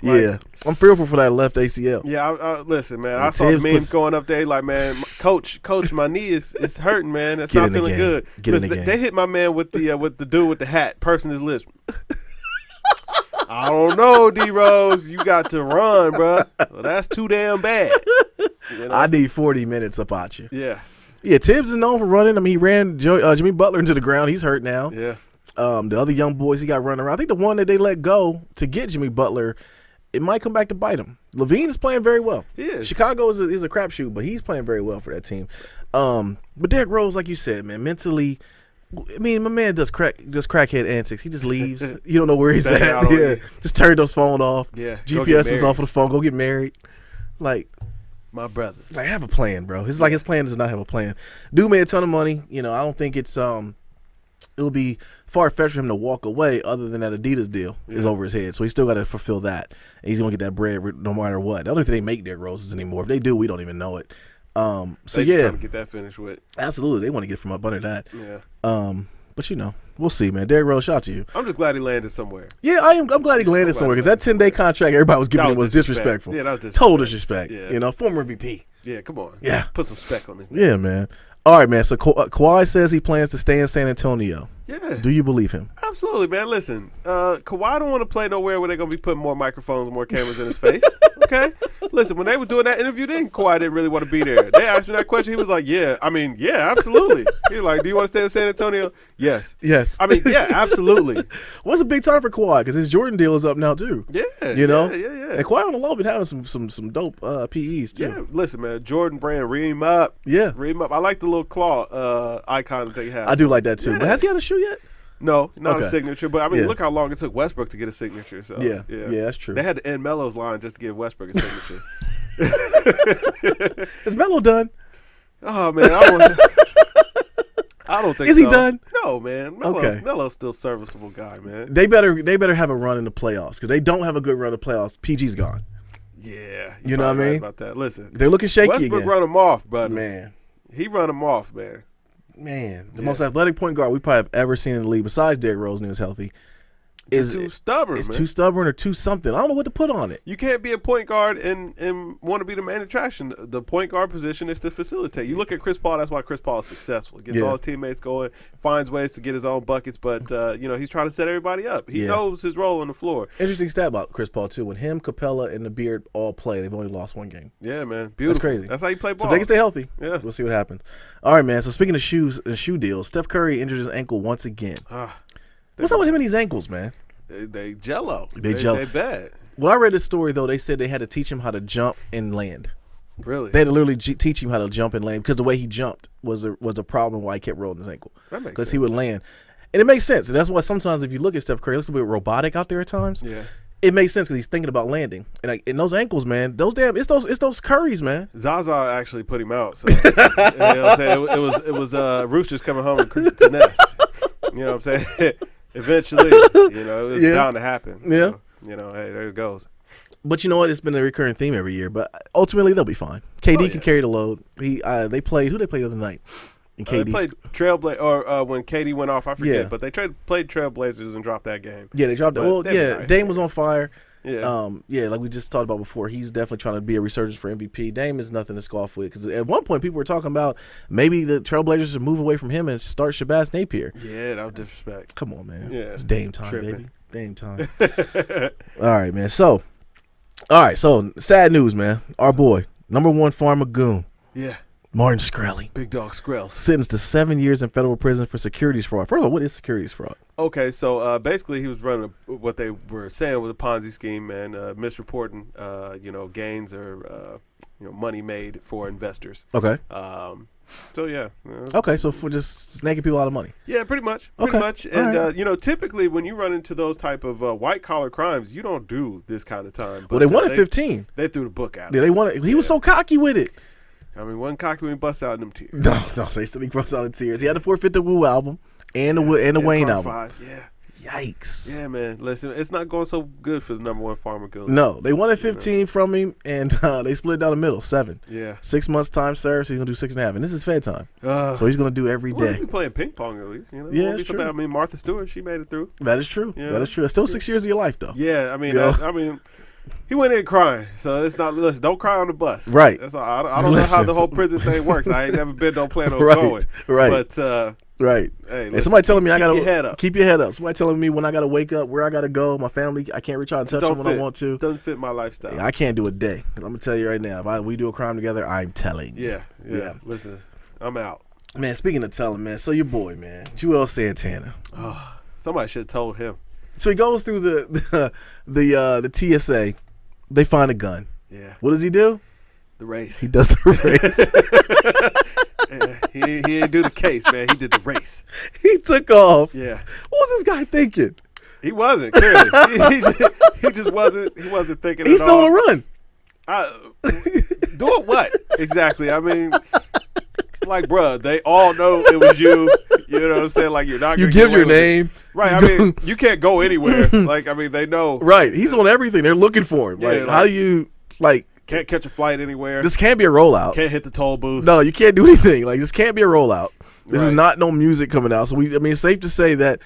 Like, I'm fearful for that left ACL. Yeah, listen, man. I saw memes going up there like, man, coach, my knee is hurting, man. It's not feeling good. Listen, they hit my man with the dude with the hat, pursing his lips. I don't know, D Rose. You got to run, bro. Well, that's too damn bad. You know? I need 40 minutes up at you. Yeah. Yeah, Tibbs is known for running. I mean, he ran Jimmy Butler into the ground. He's hurt now. Yeah. The other young boys he got running around. I think the one that they let go to get Jimmy Butler, it might come back to bite him. Levine is playing very well. He is. Chicago is a crapshoot, but he's playing very well for that team. But Derrick Rose, like you said, man, mentally, I mean, my man does crackhead antics. He just leaves. You don't know where he's at. Yeah, just turn those phone off. Yeah, GPS is off of the phone. Go get married. Like, my brother. Like, have a plan, bro. It's like his plan does not have a plan. Dude made a ton of money. You know, I don't think it would be far-fetched for him to walk away other than that Adidas deal is over his head. So he's still got to fulfill that. And he's going to get that bread no matter what. I don't think they make Derrick Roses anymore. If they do, we don't even know it. Trying to get that finished with. Absolutely. They want to get from up under that. Yeah. But, you know, we'll see, man. Derrick Rose, shout out to you. I'm just glad he landed somewhere. Yeah, I'm glad he landed somewhere because that 10-day contract everybody was giving him was disrespectful. Yeah, that was disrespectful. Total disrespect. Yeah. You know, former MVP. Yeah, come on. Yeah. Put some spec on this. Yeah, man. All right, man. So Kawhi says he plans to stay in San Antonio. Yeah. Do you believe him? Absolutely, man. Listen, Kawhi don't want to play nowhere where they're going to be putting more microphones, more cameras in his face. Okay? Listen, when they were doing that interview, Kawhi didn't really want to be there. They asked him that question. He was like, yeah, absolutely. He was like, do you want to stay in San Antonio? Yes. Yes. I mean, yeah, absolutely. What's a big time for Kawhi? Because his Jordan deal is up now, too. Yeah. You know? Yeah. And Kawhi on the low been having some dope PEs, too. Yeah, listen, man. Jordan brand, ream up. Yeah. Ream up. I like the little claw icon that they have. I do like that, too. Yeah. But has he had a shoe yet? No, not a signature. But, I mean, look how long it took Westbrook to get a signature. So, yeah, that's true. They had to end Melo's line just to give Westbrook a signature. Is Melo done? Oh, man. I don't think so. Is he done? No, man. Melo's still a serviceable guy, man. They better have a run in the playoffs because they don't have a good run in the playoffs. PG's gone. Yeah. You know what I mean? Right about that. Listen. They're looking shaky Westbrook again. run him off, brother. Man. He run him off, man. The most athletic point guard we probably have ever seen in the league, besides Derrick Rose when he was healthy, is too stubborn. It's man. too stubborn or too something. I don't know what to put on it. You can't be a point guard and want to be the main attraction. The point guard position is to facilitate. You look at Chris Paul. That's why Chris Paul is successful. Gets all his teammates going, finds ways to get his own buckets, but he's trying to set everybody up. He knows his role on the floor. Interesting stat about Chris Paul too. When him, Capella, and the Beard all play, they've only lost one game. Yeah, man. Beautiful. That's crazy. That's how you play ball. So if they can stay healthy. Yeah. We'll see what happens. All right, man. So speaking of shoes and shoe deals, Steph Curry injured his ankle once again. What's up with him and these ankles, man? They jello. They jello. They bad. When I read this story, though, they said they had to teach him how to jump and land. Really? They had to literally teach him how to jump and land because the way he jumped was a problem why he kept rolling his ankle. That makes sense. Because he would land. And it makes sense. And that's why sometimes if you look at Steph Curry, it looks a bit robotic out there at times. Yeah. It makes sense because he's thinking about landing. And those ankles, man, it's those Currys, man. Zaza actually put him out. So, you know what I'm saying? It was roosters coming home to nest. You know what I'm saying? Eventually, it was bound to happen. Yeah. So, hey, there it goes. But you know what? It's been a recurring theme every year. But ultimately, they'll be fine. KD can carry the load. They played the other night. And they played Trailblazers, or when KD went off, I forget. But they played Trailblazers and dropped that game. Yeah, they dropped it. Well, yeah, Dame was on fire. Yeah. Like we just talked about before, he's definitely trying to be a resurgence for MVP. Dame is nothing to scoff with, because at one point people were talking about maybe the Trailblazers should move away from him and start Shabazz Napier. Yeah, that was disrespect. Come on, man. Yeah, it's Dame time, tripping. baby. Dame time. All right, man. So sad news, man. Our boy, #1 farmer goon. Yeah. Martin Shkreli. Big dog Skrells. Sentenced to 7 years in federal prison for securities fraud. First of all, what is securities fraud? Okay, so basically he was running what they were saying was a Ponzi scheme and misreporting, gains or money made for investors. Okay. So yeah. Okay, so for just snaking people out of money. Yeah, pretty much. And typically when you run into those type of white collar crimes, you don't do this kind of time. But they wanted 15. They threw the book out. Yeah, they wanted. He was so cocky with it. I mean, wasn't cocky when he busts out in them tears. No, they said he busts out in tears. He had to forfeit the Woo album and the Wayne album. 5, yeah. Yikes. Yeah, man. Listen, it's not going so good for the #1 farmer goon. No, they wanted 15 from him, and they split down the middle, 7. Yeah. 6 months time served, so he's gonna do 6.5, and this is Fed time, so he's gonna do every day. We'll be playing ping pong at least, Yeah, it's true. I mean, Martha Stewart, she made it through. That is true. Yeah. That is true. It's still 6 years of your life, though. Yeah, I mean, he went in crying, so it's not. Listen, don't cry on the bus. Right. That's all. I don't know how the whole prison thing works. I ain't never been, don't plan on going. Right. But right. Hey, and somebody telling me I gotta keep your head up. Keep your head up. Somebody telling me when I gotta wake up, where I gotta go, my family, I can't reach out and touch them when I want to. Doesn't fit my lifestyle. Yeah, I can't do a day. I'm gonna tell you right now. If we do a crime together, I'm telling. Yeah. Listen, I'm out. Man, speaking of telling, man. So your boy, man, Joel Santana. Oh, somebody should have told him. So he goes through the TSA. They find a gun. Yeah. What does he do? The race. He does the race. Yeah, he didn't do the case, man. He did the race. He took off. Yeah. What was this guy thinking? He wasn't, clearly. he just wasn't. He wasn't thinking. He's still on run. Doing what exactly? I mean, like, bruh, they all know it was you. You know what I'm saying? Like, you're not. You give your name, right? I mean, you can't go anywhere. Like, I mean, they know. Right. He's on everything. They're looking for him. Like, how do you Can't catch a flight anywhere. This can't be a rollout. Can't hit the toll booth. No, you can't do anything. Like, this can't be a rollout. This is not no music coming out. So it's safe to say that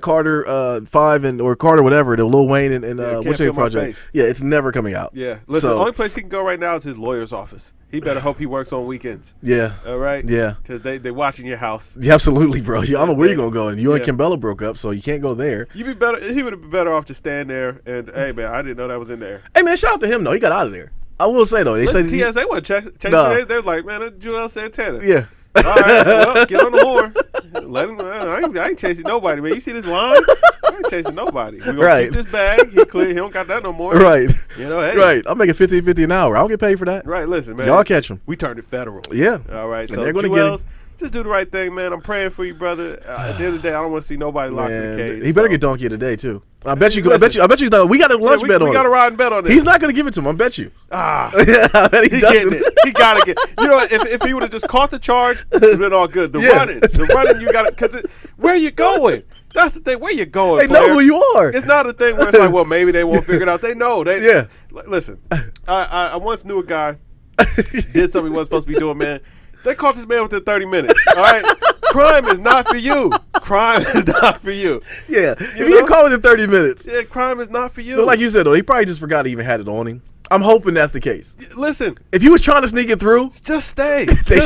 Carter 5 or Carter whatever, the Lil Wayne and which project, it's never coming out. Yeah, listen, the only place he can go right now is his lawyer's office. He better hope he works on weekends. Yeah. All right. Yeah. Because they watching your house. Yeah, absolutely, bro. I don't know where you're gonna go, and you and Kimbella broke up, so you can't go there. He would have been better off just staying there. And hey, man, I didn't know that was in there. Hey, man, shout out to him though. He got out of there. I will say though, they said TSA wasn't chasing. They're like, man, that's Joel Santana. Yeah. All right, well, get on the horn. Let him. I ain't chasing nobody, man. You see this line? I ain't chasing nobody. We gonna keep this bag. He clear. He don't got that no more. Right. You know, hey. Right. I'm making $15.50 an hour. I don't get paid for that. Right. Listen, man. Y'all catch him. We turned it federal. Yeah. All right. And So they're gonna Joel's, just do the right thing, man. I'm praying for you, brother. At the end of the day, I don't want to see nobody locked in the cage. He better get donkey today too. I bet you. We got a lunch bet on it. We got a riding bet on this. He's not going to give it to him. I bet you. I bet he getting it. He got to get. You know what? If he would have just caught the charge, it would have been all good. The running, you got it. Because where you going? That's the thing. Where you going? They know who you are. It's not a thing where it's like, well, maybe they won't figure it out. They know. Listen, I once knew a guy did something he wasn't supposed to be doing, man. They caught this man within 30 minutes. All right? Crime is not for you. Crime is not for you. Yeah. If you get caught within 30 minutes. Yeah, crime is not for you. But like you said, though, he probably just forgot he even had it on him. I'm hoping that's the case. Listen. If he was trying to sneak it through. Just stay. They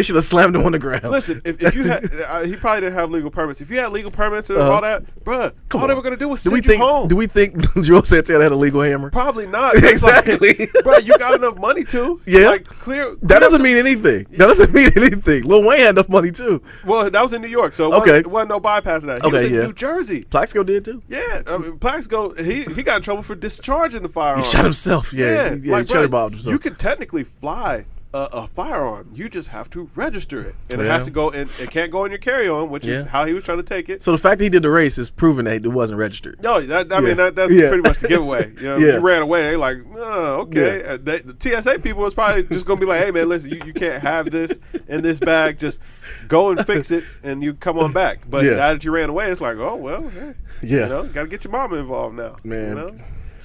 should have slammed him on the ground. Listen, if you had, he probably didn't have legal permits. If you had legal permits and all that, bruh, all they were going to do was send you home. Do we think Joel Santana had a legal hammer? Probably not. Exactly. Like, bro, you got enough money to. Yeah. Like, clear that doesn't mean anything. That doesn't mean anything. Lil Wayne had enough money too. Well, that was in New York, so it wasn't no bypassing that. He was in New Jersey. Plaxico did too. Yeah. I mean, Plaxico, he got in trouble for discharging the firearm. He shot himself. Yeah. Like, bro, you can technically fly a firearm. You just have to register it, and it has to go. And it can't go in your carry-on, which is how he was trying to take it. So the fact that he did the race is proving that it wasn't registered. No, I mean that's pretty much the giveaway. You know, you ran away. They like, oh, okay. Yeah. The TSA people was probably just gonna be like, hey man, listen, you can't have this in this bag. Just go and fix it, and you come on back. But now that you ran away, it's like, oh well, hey, you know, gotta get your mama involved now, man. You know?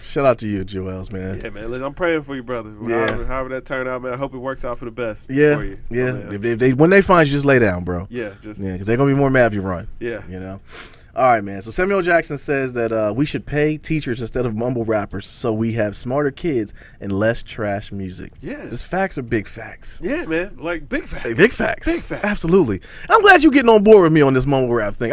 Shout out to you, Joels, man. Yeah, man. Listen, I'm praying for you, brother. Yeah. However that turned out, man. I hope it works out for the best. Yeah, for you. yeah. Oh, When they find you, just lay down, bro. Yeah, because they're gonna be more mad if you run. Yeah, you know. All right, man. So Samuel Jackson says that we should pay teachers instead of mumble rappers, so we have smarter kids and less trash music. Yeah, these facts are big facts. Yeah, man. Like big facts. Big facts. Big facts. Absolutely. And I'm glad you're getting on board with me on this mumble rap thing.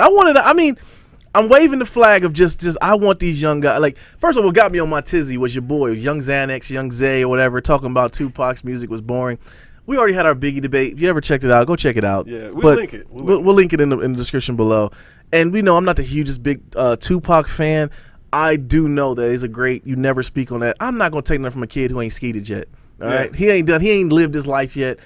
I'm waving the flag of just I want these young guys. Like, first of all, what got me on my tizzy was your boy, Young Xanax, Young Zay, or whatever, talking about Tupac's music was boring. We already had our Biggie debate. If you never checked it out, go check it out. Yeah, we'll link it. We'll link it in the description below. And we know I'm not the hugest big Tupac fan. I do know that he's a great, you never speak on that. I'm not going to take nothing from a kid who ain't skeeted yet. All right? He ain't lived his life yet.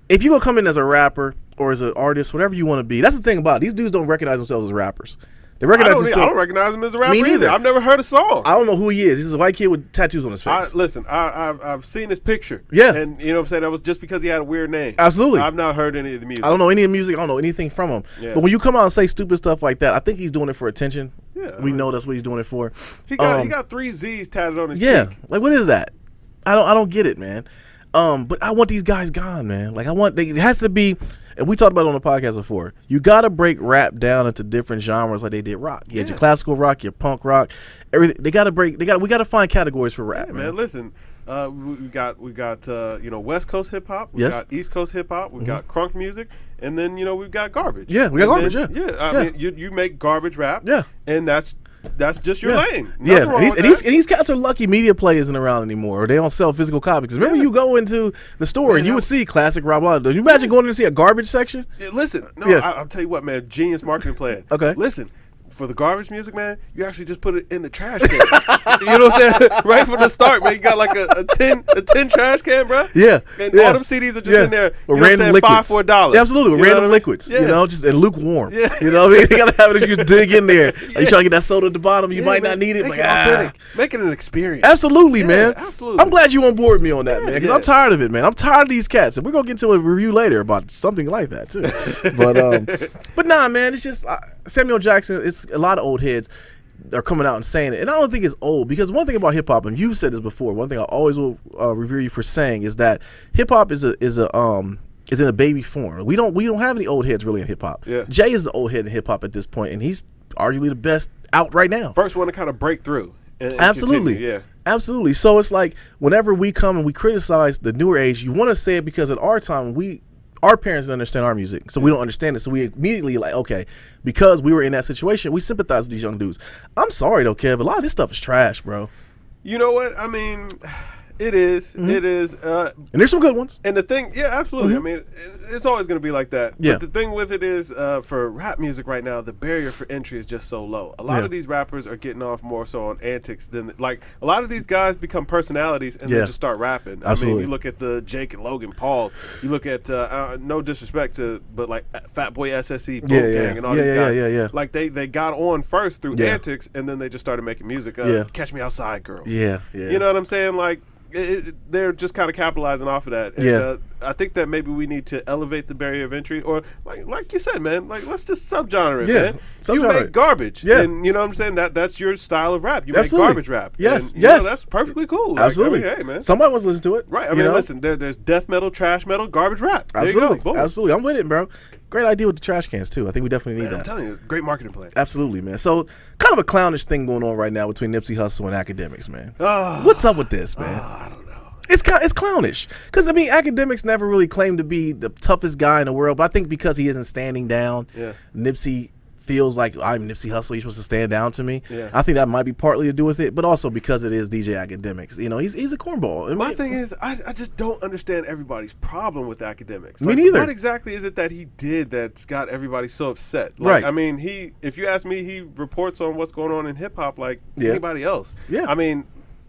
If you going to come in as a rapper or as an artist, whatever you want to be, that's the thing about it. These dudes don't recognize themselves as rappers. They recognize themselves. I don't recognize him as a rapper Me neither. either. I've never heard a song. I don't know who he is. He's a white kid with tattoos on his face. I've seen his picture. Yeah. And you know what I'm saying? That was just because he had a weird name. Absolutely. I've not heard any of the music. I don't know any of the music. I don't know anything from him. Yeah. But when you come out and say stupid stuff like that, I think he's doing it for attention. Yeah. We know that's what he's doing it for. He got 3 Z's tatted on his cheek. Like, what is that? I don't get it, man. But I want these guys gone, man. Like, it has to be. And we talked about it on the podcast before. You got to break rap down into different genres like they did rock. You had your classical rock, your punk rock, everything. We got to find categories for rap, man. Listen, we got West Coast hip hop. We got East Coast hip hop. We got crunk music, and then we've got garbage. Yeah, we got garbage. I mean, you make garbage rap. Yeah, and that's just your lane. And these cats are lucky media play isn't around anymore, or they don't sell physical copies. Remember, you go into the store and you would see classic Rob Lowe. Do you imagine going in to see a garbage section? Listen, I'll tell you what, man. Genius marketing plan. Okay, listen. For the garbage music, man, you actually just put it in the trash can. You know what I'm saying? Right from the start, man. You got like a tin trash can, bro. Yeah. And all them CDs are just in there. With random liquids. $5 for $1. Yeah, absolutely. With random liquids. Yeah. Just and lukewarm. Yeah. You know what I mean? You gotta have it if you dig in there. Like, you trying to get that soda at the bottom, you might not need it. Make it authentic. Make it an experience. Absolutely, man. Absolutely. I'm glad you on board with me on that, man. Because I'm tired of it, man. I'm tired of these cats. And we're gonna get into a review later about something like that too. But nah, man, it's just Samuel Jackson, it's a lot of old heads are coming out and saying it, and I don't think it's old, because one thing about hip hop, and you've said this before, one thing I always will revere you for saying is that hip hop is in a baby form. We don't have any old heads really in hip hop. Yeah. Jay is the old head in hip hop at this point, and he's arguably the best out right now. First one to kind of break through. And absolutely, continue. Absolutely. So it's like whenever we come and we criticize the newer age, you want to say it because at our time our parents didn't understand our music, so we don't understand it. So we immediately okay, because we were in that situation, we sympathize with these young dudes. I'm sorry though, Kev. A lot of this stuff is trash, bro. You know what? I mean, it is. Mm-hmm. It is. And there's some good ones. And the thing, absolutely. Mm-hmm. I mean, it's always going to be like that. Yeah. But the thing with it is, for rap music right now, the barrier for entry is just so low. A lot of these rappers are getting off more so on antics than, like, a lot of these guys become personalities and then just start rapping. Absolutely. I mean, you look at the Jake and Logan Pauls. You look at, no disrespect to, but like Fatboy SSE, Boat Gang, and all these guys. Yeah. Like, they got on first through antics, and then they just started making music. Catch Me Outside, Girl. Yeah. You know what I'm saying? Like, they're just kind of capitalizing off of that. And, I think that maybe we need to elevate the barrier of entry, or like you said, man, like let's just subgenre it, man. You make garbage, and you know what I'm saying, that's your style of rap. You make garbage rap. Yes, and, you know, that's perfectly cool. Absolutely. Like, I mean, hey, man, somebody wants to listen to it, right? I mean, listen, there's death metal, trash metal, garbage rap. Absolutely, there you go. Absolutely. I'm with it, bro. Great idea with the trash cans too. I think we definitely need that. I'm telling you, great marketing plan. Absolutely, man. So kind of a clownish thing going on right now between Nipsey Hussle and academics, man. What's up with this, man? I don't know. It's clownish, because I mean, academics never really claimed to be the toughest guy in the world, but I think because he isn't standing down, Nipsey feels like, I'm Nipsey Hussle, you're supposed to stand down to me. I think that might be partly to do with it, but also because it is DJ Academics. You know, he's a cornball. My thing is, I just don't understand everybody's problem with academics. Me neither. What exactly is it that he did that's got everybody so upset? Like, right. I mean, if you ask me, he reports on what's going on in hip hop like anybody else. Yeah. I mean,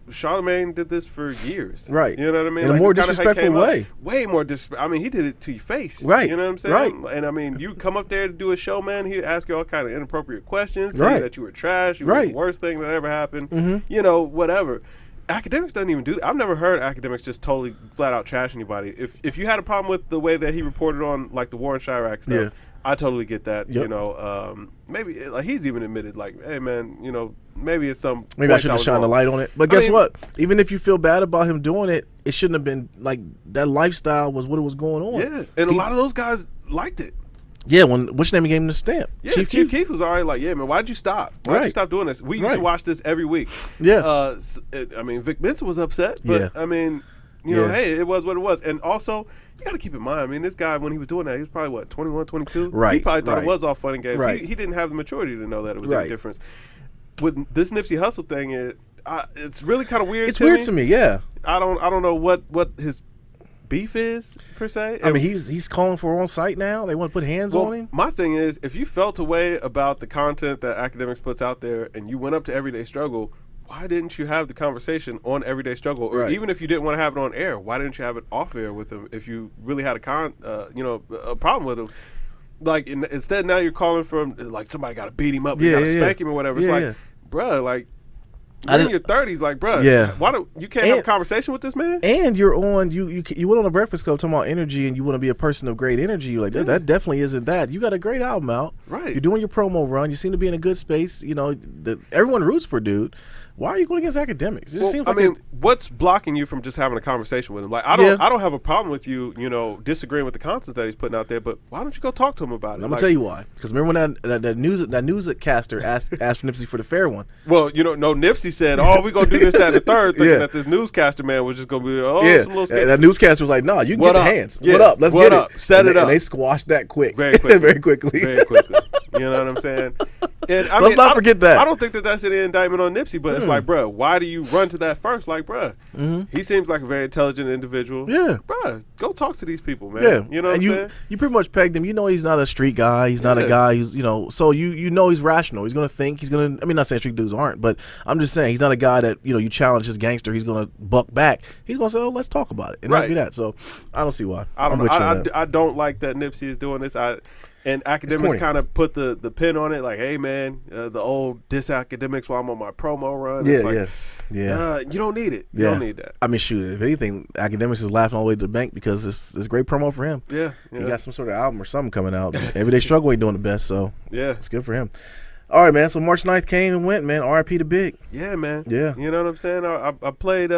Charlamagne did this for years. Right. You know what I mean? In a more disrespectful way. Way more disrespectful. I mean, he did it to your face. Right. You know what I'm saying? Right. And I mean, you come up there to do a show, man, he'd ask you all kind of inappropriate questions, tell you that you were trash, you were the worst thing that ever happened, you know, whatever. Academics doesn't even do that. I've never heard academics just totally flat out trash anybody. If you had a problem with the way that he reported on like the war in Chirac stuff, I totally get that. Yep. You know, maybe like he's even admitted, like, hey man, you know, maybe it's some. Maybe I should have shined a light on it. But guess what? Even if you feel bad about him doing it, it shouldn't have been like that. Lifestyle was what it was going on. Yeah, and a lot of those guys liked it. Yeah, what's your name gave him the stamp? Yeah, Chief Keef was already like, yeah, man, why'd you stop? Why'd you stop doing this? We used to watch this every week. Yeah. I mean, Vic Mensa was upset, but I mean, you know, hey, it was what it was. And also, you got to keep in mind, I mean, this guy, when he was doing that, he was probably, what, 21, 22? Right. He probably thought it was all fun and games. Right. He didn't have the maturity to know that it was any difference. With this Nipsey Hussle thing, it's really kind of weird to me. It's weird to me, yeah. I don't know what his beef is per se. I mean, he's calling for on site now. They want to put hands on him. My thing is, if you felt a way about the content that Academics puts out there, and you went up to Everyday Struggle, why didn't you have the conversation on Everyday Struggle? Or even if you didn't want to have it on air, why didn't you have it off air with him? If you really had a problem with him, like instead now you're calling from like somebody got to beat him up, you got to spank him or whatever. It's like, bruh, like. You're in your 30s, like, bro. Yeah. Why don't you can't have a conversation with this man? And you're on you went on the Breakfast Club talking about energy, and you want to be a person of great energy. Like that definitely isn't that. You got a great album out. Right. You're doing your promo run. You seem to be in a good space. You know, everyone roots for dude. Why are you going against Academics? It just seems like what's blocking you from just having a conversation with him? Like, I don't have a problem with you, you know, disagreeing with the content that he's putting out there, but why don't you go talk to him about it? I'm gonna tell you why. Because remember when that newscaster asked for Nipsey for the fair one. Well, you know, no, Nipsey said, "Oh, we're gonna do this, that, and the third," thinking that this newscaster man was just gonna be, some little skate. And that newscaster was like, "No, you can get the hands. What up? Let's get it. Set it up." And they squashed that quick, very quickly, very quickly. You know what I'm saying? And let's not forget that. I don't think that's an indictment on Nipsey, but it's like, bro, why do you run to that first? Like, bro, he seems like a very intelligent individual. Yeah, bro, go talk to these people, man. Yeah, you know what I'm saying? You pretty much pegged him. You know he's not a street guy. He's not a guy who's, you know, so you know he's rational. He's gonna think. He's gonna. I mean, not saying street dudes aren't, but I'm just saying he's not a guy that, you know, you challenge his gangster, he's gonna buck back. He's gonna say, "Oh, let's talk about it," and not do that. So I don't see why. I don't know. I don't like that Nipsey is doing this. And Academics kind of put the pin on it, like, hey, man, the old diss Academics while I'm on my promo run. You don't need it. You don't need that. I mean, shoot, if anything, Academics is laughing all the way to the bank because it's great promo for him. Yeah. He got some sort of album or something coming out. Everyday Struggle ain't doing the best, so it's good for him. All right, man. So March 9th came and went, man. R.I.P. to Big. Yeah, man. Yeah. You know what I'm saying? I played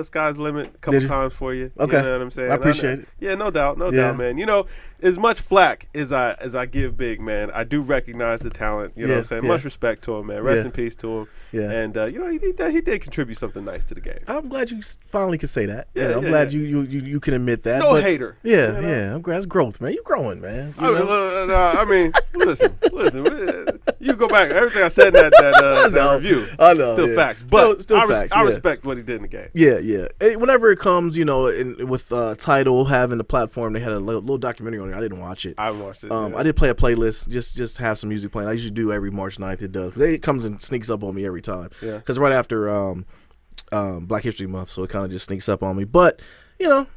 Sky's Limit a couple times for you. Okay. You know what I'm saying? I appreciate it. Yeah, no doubt, man. You know, as much flack as I give Big, man, I do recognize the talent. You know what I'm saying? Much respect to him, man. Rest in peace to him. Yeah. And you know, he did contribute something nice to the game. I'm glad you finally could say that. Yeah. I'm glad you can admit that. No hater. Yeah, you know? Yeah. I'm glad it's growth, man. You growing, man. I mean, listen. You go back. Everything I said in that review. I know. Still facts. But still facts, I respect what he did in the game. Yeah. Whenever it comes, you know, with Tidal having the platform, they had a little documentary on it. I didn't watch it. I haven't watched it. I did play a playlist, just have some music playing. I usually do every March 9th. It does. It comes and sneaks up on me every time. Yeah. Because right after Black History Month, so it kind of just sneaks up on me. But, you know,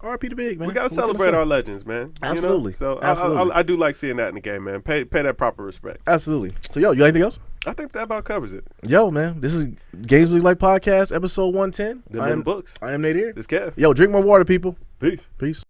R.I.P. to Big, man. We got to celebrate our legends, man. Absolutely. You know? So absolutely. I do like seeing that in the game, man. Pay that proper respect. Absolutely. So, yo, you got anything else? I think that about covers it. Yo, man, this is GamesMusicLyfe Podcast, episode 110. Them books. I am Nate here. This Kev. Yo, drink more water, people. Peace. Peace.